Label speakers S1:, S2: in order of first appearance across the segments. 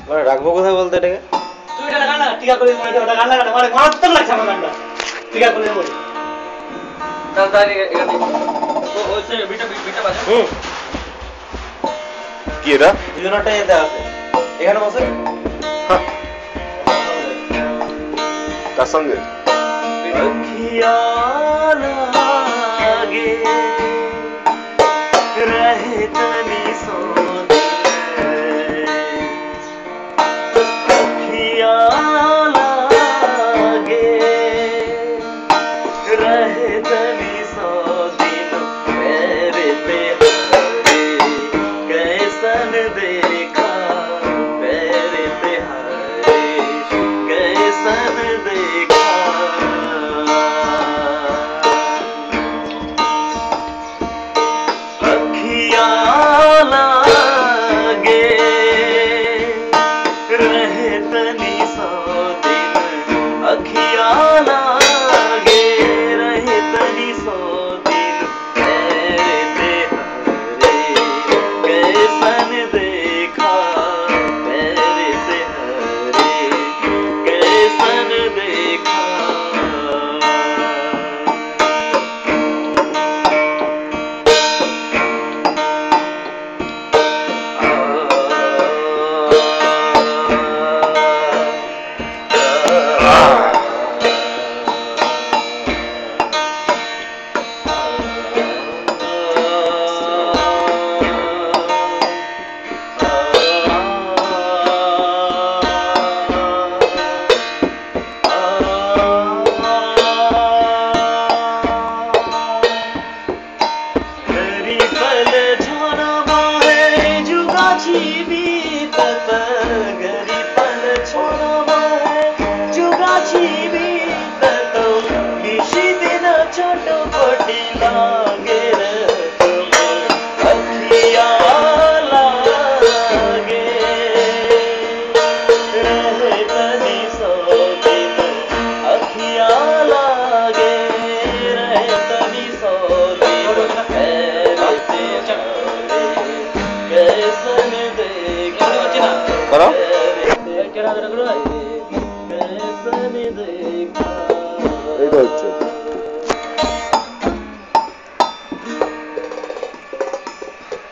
S1: মানে রাখবো কোথায় বলতে এটাকে?
S2: তুই এটা গান লাগা, টিকা করে মনে ওটা গান লাগা, মানে মারাত্মক লাগছে আমার গানটা। টিকা করে বলি। তাহলে এখানে ওই সে বিটা বাজা।
S1: কি এটা? দুজনটাই এতে আছে। এখানে বসে। কার সঙ্গে?
S2: अखियाँ लागे रहे तनी सो अखियाँ लागे रहे तनी सो दिन मेरे पे कैसन देखा मेरे पे कैसन देखा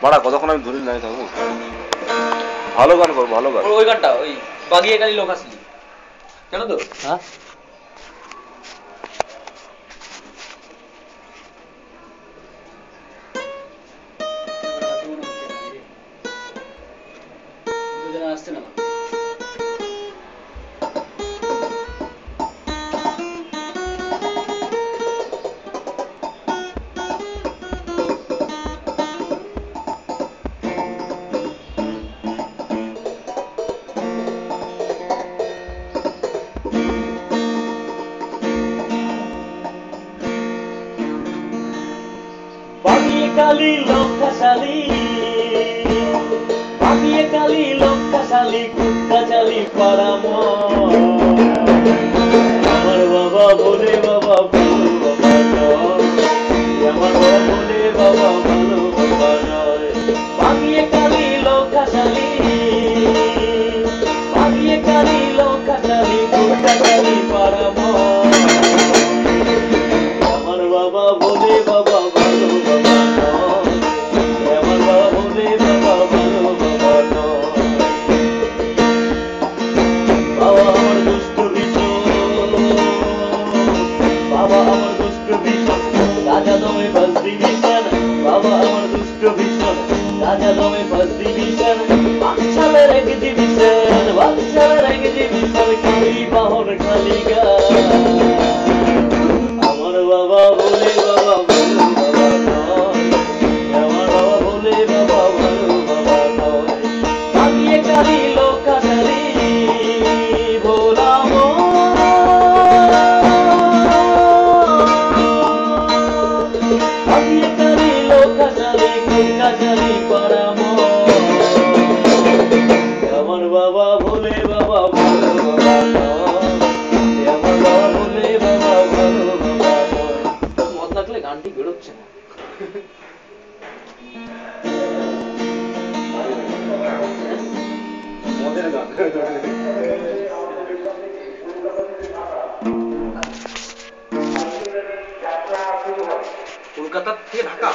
S1: মারা কতক্ষণ আমি ধরে নাই থাকবো। ভালো গান করবো, ভালো গান।
S2: ওই গানটা ওই বাগিয়ে গালি লোক আসলি জানো তো? হ্যাঁ আসছে না কালি লোকাশালী বাগিয়ে কালি লোকাশালী কুটকাচালি পারাম আমার বাবা বলে বাবা ভালো বাবা নয় আমার বাবা বলে বাবা ভালো বাবা নয় বাগিয়ে কালি লোকাশালী কুটকাচালি পারাম আমার বাবা বলে বাবা ভালো বাবা আমার বাবা বলে বাবা ভালো বাবা নয় আমার বাবা বলে বাবা ভালো বাবা নয় বাগিয়ে কালি লোকাশালী ভোলাম বাগিয়ে কালি লোকাশালী কুটকাচালি পারাম আমার বাবা বলে বাবা ভালো বাবা নয় আমার বাবা বলে বাবা ভালো বাবা নয় মত লাগলে গানটি বেরোচ্ছে না মদের কলকাতা থেকে ঢাকা